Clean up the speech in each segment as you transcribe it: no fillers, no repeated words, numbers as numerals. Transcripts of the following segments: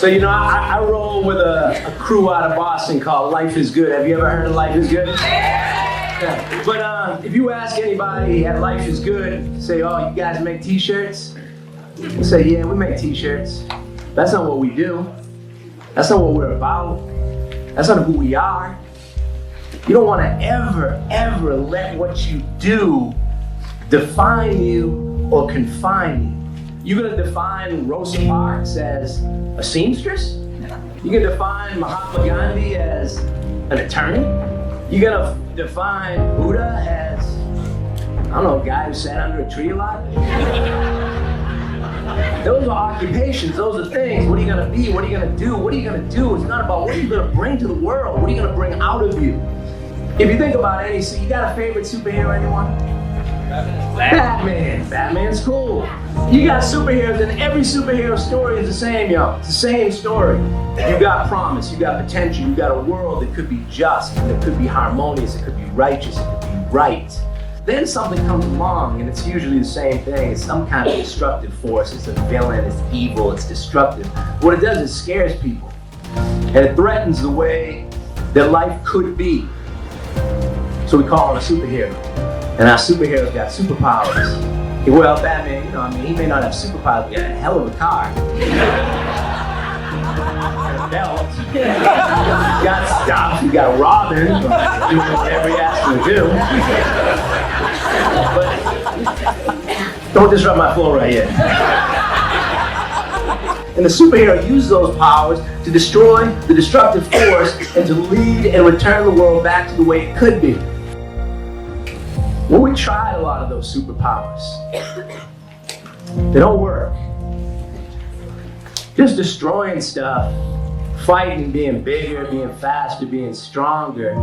So, you know, I roll with a crew out of Boston called Life is Good. Have you ever heard of Life is Good? Yeah. But if you ask anybody at Life is Good, say, oh, you guys make t-shirts? They say, yeah, we make t-shirts. That's not what we do. That's not what we're about. That's not who we are. You don't want to ever let what you do define you or confine you. You're going to define Rosa Parks as a seamstress? You're going to define Mahatma Gandhi as an attorney? You're going to define Buddha as, I don't know, a guy who sat under a tree a lot? Those are occupations, those are things. What are you going to be? What are you going to do? What are you going to do? It's not about what are you going to bring to the world? What are you going to bring out of you? If you think about any, so you got a favorite superhero, anyone? Batman. Batman's cool. You got superheroes, and every superhero story is the same, yo. It's the same story. You got promise, you got potential, you got a world that could be just, that could be harmonious, it could be righteous, it could be right. Then something comes along, and it's usually the same thing. It's some kind of destructive force. It's a villain, it's evil, it's destructive. What it does is scares people. And it threatens the way that life could be. So we call him a superhero. And our superhero's got superpowers. Well, Batman, you know, I mean, he may not have superpowers, but he got a hell of a car. And a belt. You got stuff. You got Robin, doing whatever he asks him to do. But don't disrupt my flow right here. And the superhero uses those powers to destroy the destructive force and to lead and return the world back to the way it could be. Well, we tried a lot of those superpowers. They don't work. Just destroying stuff, fighting, being bigger, being faster, being stronger,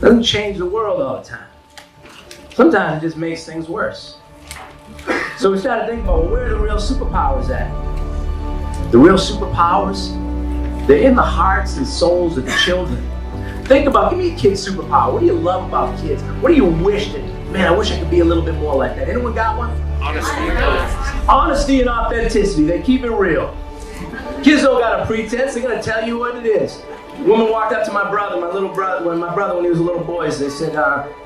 doesn't change the world all the time. Sometimes it just makes things worse. So we started thinking about, well, where are the real superpowers at? The real superpowers, they're in the hearts and souls of the children. Think about, give me a kid's superpower. What do you love about kids? What do you wish that, man, I wish I could be a little bit more like that. Anyone got one? Honesty and authenticity. They keep it real. Kids don't got a pretense. They're going to tell you what it is. A woman walked up to my brother, when he was a little boy, they said,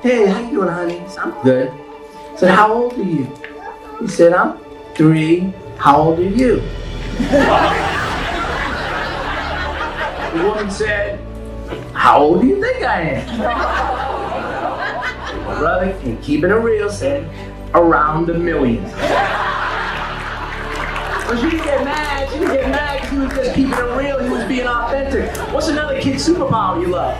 hey, how you doing, honey? He said, I'm good. I said, how old are you? He said, I'm 3. How old are you? The woman said, how old do you think I am? My brother, and keeping it real, said, around 1 million. But she didn't get mad. She didn't get mad because he was just keeping it real. He was being authentic. What's another kid's superpower you love?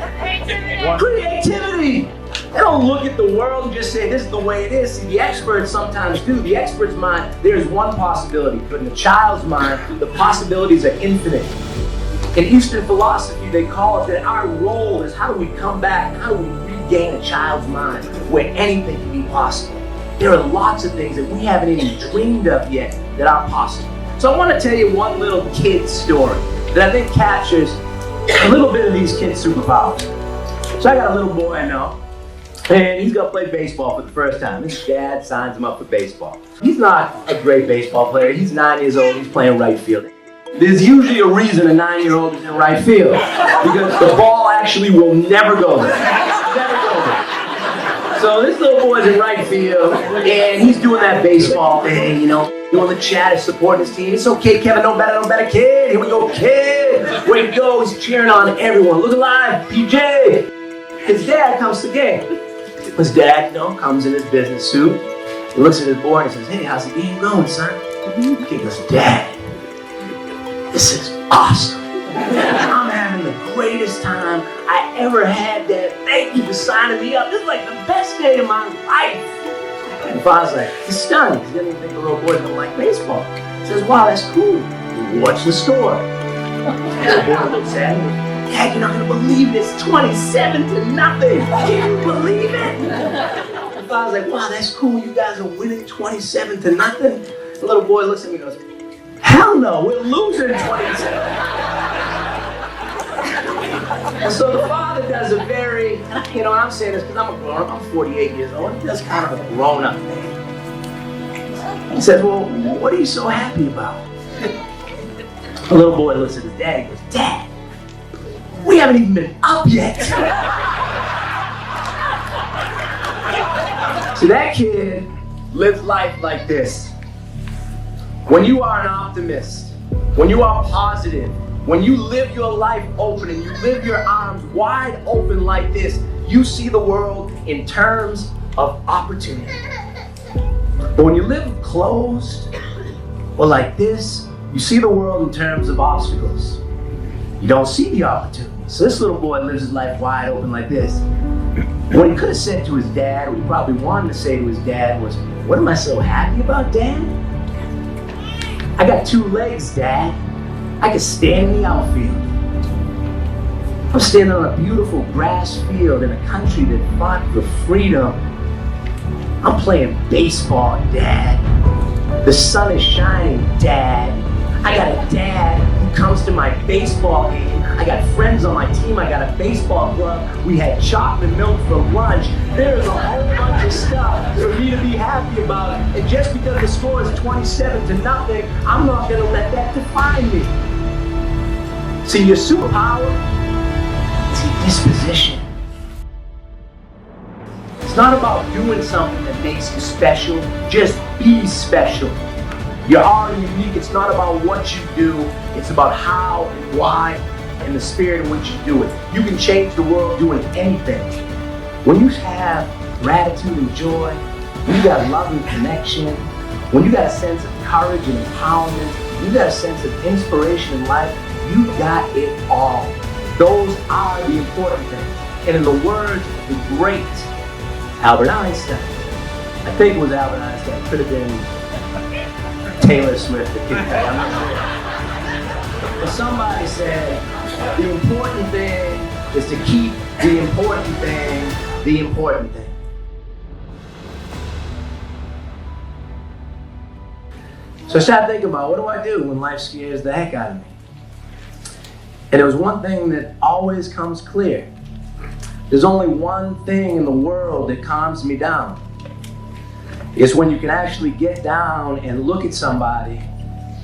Creativity. They don't look at the world and just say, this is the way it is. See, the experts sometimes do. The expert's mind, there's one possibility. But in the child's mind, the possibilities are infinite. In Eastern philosophy, they call it that our role is how do we come back, how do we regain a child's mind where anything can be possible. There are lots of things that we haven't even dreamed of yet that are possible. So I want to tell you one little kid story that I think captures a little bit of these kids' superpowers. So I got a little boy I know, and he's going to play baseball for the first time. His dad signs him up for baseball. He's not a great baseball player. He's 9 years old. He's playing right field. There's usually a reason a 9-year-old is in right field, because the ball actually will never go there. Never go there. So this little boy's in right field, and he's doing that baseball thing, you know, doing the chat, supporting his team. It's okay, Kevin, no better, kid. Here we go, kid. Way to go. He's cheering on everyone. Look alive, PJ. His dad comes to the game. His dad, you know, comes in his business suit. He looks at his boy and says, hey, how's the game going, son? The kid goes, Dad, this is awesome. I'm having the greatest time I ever had, Dad. Thank you for signing me up. This is like the best day of my life. And the father's like, he's stunned. He doesn't even think the little boy don't like baseball. He says, wow, that's cool. What's the score? The little boy looks at him. Dad, you're not going to believe this. 27-0. Can you believe it? The father's like, wow, that's cool. You guys are winning 27-0. The little boy looks at me and goes, hell no, we're losing 27. And so the father does a very, you know, I'm saying this because I'm a grown-up, I'm 48 years old, he does kind of a grown-up thing. He says, well, what are you so happy about? A little boy looks at his dad, he goes, Dad, we haven't even been up yet. See, that kid lives life like this. When you are an optimist, when you are positive, when you live your life open and you live your arms wide open like this, you see the world in terms of opportunity. But when you live closed or like this, you see the world in terms of obstacles. You don't see the opportunity. So this little boy lives his life wide open like this. What he could have said to his dad, what he probably wanted to say to his dad was, what am I so happy about, Dad? I got 2 legs, Dad. I can stand in the outfield. I'm standing on a beautiful grass field in a country that fought for freedom. I'm playing baseball, Dad. The sun is shining, Dad. I got a dad who comes to my baseball game. I got friends on my team. I got a baseball club. We had chocolate milk for lunch. There's a whole bunch of stuff for me to be happy about. And just because the score is 27-0, I'm not going to let that define me. See, your superpower is your disposition. It's not about doing something that makes you special. Just be special. You're already unique. It's not about what you do. It's about how and why and the spirit in which you do it. You can change the world doing anything. When you have gratitude and joy, when you got love and connection, when you got a sense of courage and empowerment, when you got a sense of inspiration in life, you got it all. Those are the important things. And in the words of the great Albert Einstein, I think it was Albert Einstein, could have been Taylor Swift, the Kid Cudi, I'm not sure. But somebody said, the important thing is to keep the important thing the important thing. So I started thinking about, what do I do when life scares the heck out of me? And there was one thing that always comes clear. There's only one thing in the world that calms me down. It's when you can actually get down and look at somebody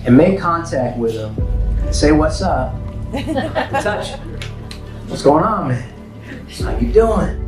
and make contact with them and say, what's up? And touch them. What's going on, man? How you doing?